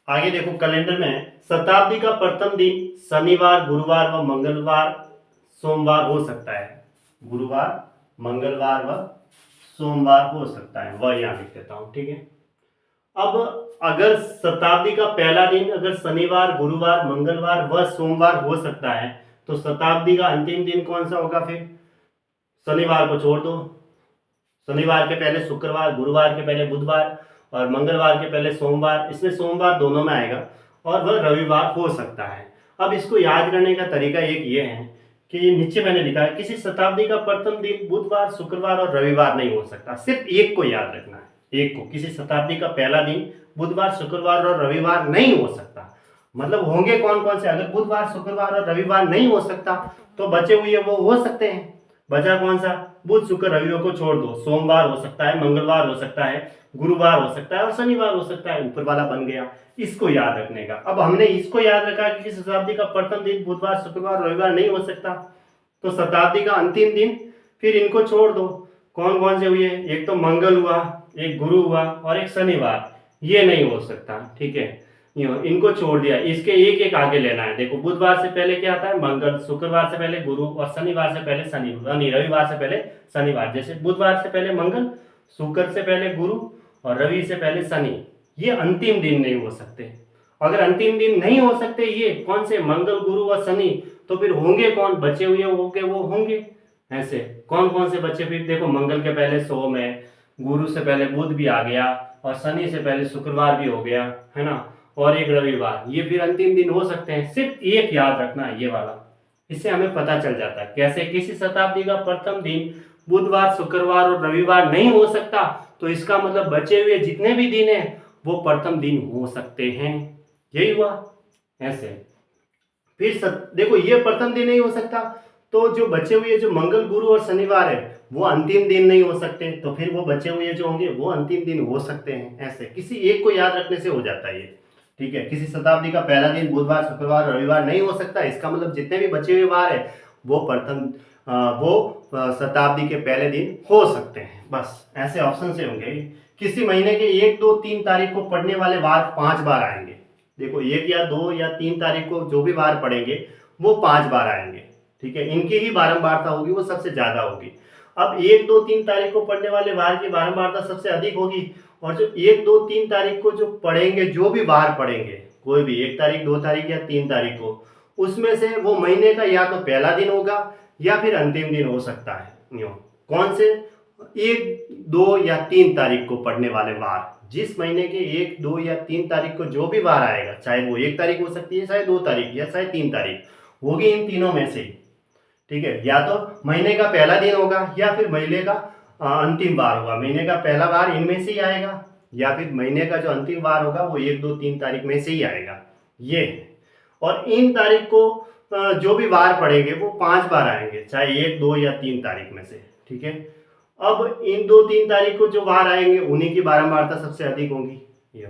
आगे देखो कैलेंडर में शताब्दी का प्रथम दिन शनिवार, गुरुवार व मंगलवार, सोमवार हो सकता है। गुरुवार, मंगलवार व सोमवार हो सकता है, वह यहाँ लिख देता हूँ। ठीक है। अब अगर शताब्दी का पहला दिन अगर शनिवार, गुरुवार, मंगलवार व सोमवार हो सकता है, तो शताब्दी का अंतिम दिन कौन सा होगा? फिर शनिवार को छोड़ दो, शनिवार के पहले शुक्रवार, गुरुवार के पहले बुधवार और मंगलवार के पहले सोमवार, इसमें सोमवार दोनों में आएगा और वह रविवार हो सकता है। अब इसको याद करने का तरीका एक ये है कि नीचे मैंने लिखा है किसी शताब्दी का प्रथम दिन बुधवार, शुक्रवार और रविवार नहीं हो सकता। सिर्फ एक को याद रखना है, एक को। किसी शताब्दी का पहला दिन बुधवार, शुक्रवार और रविवार नहीं हो सकता। मतलब होंगे कौन कौन से? अगर बुधवार, शुक्रवार और रविवार नहीं हो सकता तो बचे हुए वो हो सकते हैं। बचा कौन सा? बुध, शुक्र, रविवार को छोड़ दो। सोमवार हो सकता है, मंगलवार हो सकता है, गुरुवार हो सकता है और शनिवार हो सकता है। ऊपर वाला बन गया। इसको याद रखने का। अब हमने इसको याद रखा कि किसी शताब्दी का प्रथम दिन बुधवार, शुक्रवार, रविवार नहीं हो सकता, तो शताब्दी का अंतिम दिन फिर इनको छोड़ दो। कौन कौन से हुए? एक तो मंगल हुआ, एक गुरु हुआ और एक शनिवार। ये नहीं हो सकता। ठीक है, इनको छोड़ दिया। इसके एक एक आगे लेना है। देखो, बुधवार से पहले क्या आता है? मंगल, शुक्रवार से पहले गुरु और शनिवार से पहले शनि, नहीं, रविवार से पहले शनिवार। जैसे बुधवार से पहले मंगल, शुक्र से पहले गुरु और रवि से पहले शनि। ये अंतिम दिन नहीं हो सकते। अगर अंतिम दिन नहीं हो सकते ये कौन से? मंगल, गुरु और शनि, तो फिर होंगे कौन? बचे हुए होंगे वो होंगे ऐसे। कौन कौन से बच्चे? फिर देखो, मंगल के पहले सोम है, गुरु से पहले बुध भी आ गया और शनि से पहले शुक्रवार भी हो गया, है ना, और एक रविवार। ये फिर अंतिम दिन हो सकते हैं। सिर्फ एक याद रखना है, ये वाला। इससे हमें पता चल जाता है कैसे किसी शताब्दी का प्रथम दिन बुधवार, शुक्रवार और रविवार नहीं हो सकता, तो इसका मतलब बचे हुए जितने भी दिन है वो प्रथम दिन हो सकते हैं। यही हुआ ऐसे। फिर देखो, ये प्रथम दिन नहीं हो सकता, तो जो बचे हुए जो मंगल, गुरु और शनिवार है वो अंतिम दिन नहीं हो सकते, तो फिर वो बचे हुए जो होंगे वो अंतिम दिन हो सकते हैं। ऐसे किसी एक को याद रखने से हो जाता है ये। ठीक है, किसी शताब्दी का पहला दिन बुधवार, शुक्रवार, रविवार नहीं हो सकता, इसका मतलब जितने भी बचे हुए वार है वो शताब्दी के पहले दिन हो सकते हैं। बस ऐसे ऑप्शन से होंगे। किसी महीने के 1, 2, 3 तारीख को पड़ने वाले वार 5 बार आएंगे। देखो, 1 या 2 या 3 तारीख को जो भी वार पड़ेंगे वो 5 बार आएंगे। ठीक है, इनकी ही बारंबारता होगी, वो सबसे ज्यादा होगी। अब 1, 2, 3 तारीख को पड़ने वाले वार की बारंबारता सबसे अधिक होगी, और जो 1, 2, 3 तारीख को जो पड़ेंगे, जो भी वार पड़ेंगे, कोई भी 1 तारीख, 2 तारीख या 3 तारीख को, उसमें से वो महीने का या तो पहला दिन होगा या फिर अंतिम दिन हो सकता है। कौन से? 1, 2 या 3 तारीख को पड़ने वाले वार। जिस महीने के 1, 2 या 3 तारीख को जो भी वार आएगा, चाहे वो 1 तारीख हो सकती है, चाहे 2 तारीख या चाहे 3 तारीख, होगी इन तीनों में से ही। ठीक है, या तो महीने का पहला दिन होगा या फिर महीने का अंतिम वार होगा। महीने का पहला वार इनमें से ही आएगा या फिर महीने का जो अंतिम वार होगा वो 1, 2, 3 तारीख में से ही आएगा। ये है। और इन तारीख को जो भी वार पड़ेंगे वो 5 बार आएंगे, चाहे 1, 2 या 3 तारीख में से। ठीक है, अब इन 2, 3 तारीख को जो वार आएंगे उन्हीं की बारंबारता सबसे अधिक होगी। ये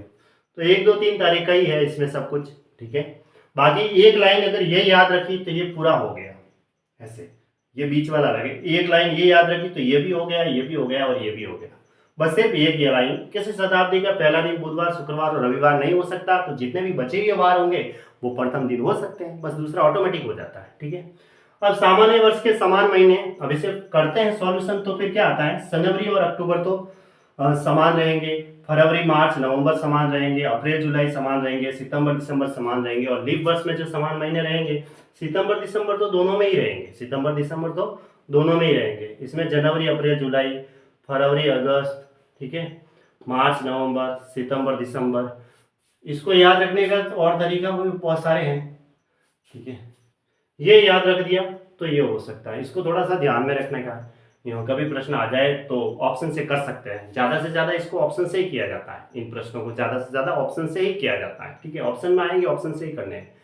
तो 1, 2, 3 तारीख का ही है इसमें सब कुछ। ठीक है, बाकी एक लाइन अगर ये याद रखी तो ये पूरा हो गया। ऐसे ये बीच वाला लगे, एक लाइन ये याद रखी तो ये भी हो गया, ये भी हो गया और ये भी हो गया। बस सिर्फ एक ये लाइन, किसी शताब्दी का पहला दिन बुधवार, शुक्रवार और रविवार नहीं हो सकता, तो जितने भी बचे हुए वार होंगे वो प्रथम दिन हो सकते हैं। बस दूसरा ऑटोमेटिक हो जाता है। ठीक है, अब सामान्य वर्ष के समान महीने, अब इसे करते हैं सॉल्यूशन। तो फिर क्या आता है? जनवरी और अक्टूबर तो समान रहेंगे, फरवरी, मार्च, नवंबर समान रहेंगे, अप्रैल, जुलाई समान रहेंगे, सितंबर, दिसंबर समान रहेंगे, और लीप वर्ष में जो समान महीने रहेंगे, सितंबर, दिसंबर तो दोनों में ही रहेंगे। सितंबर, दिसंबर तो दोनों में ही रहेंगे। इसमें जनवरी, अप्रैल, जुलाई, फरवरी, अगस्त, ठीक है, मार्च, नवंबर, सितंबर, दिसंबर। इसको याद रखने का और तरीका भी बहुत सारे हैं। ठीक है, ये याद रख दिया तो ये हो सकता है। इसको थोड़ा सा ध्यान में रखने का, कभी प्रश्न आ जाए तो ऑप्शन से कर सकते हैं। ज्यादा से ज्यादा इसको ऑप्शन से ही किया जाता है। इन प्रश्नों को ज्यादा से ज्यादा ऑप्शन से ही किया जाता है। ठीक है, ऑप्शन में आएंगे, ऑप्शन से ही करने हैं।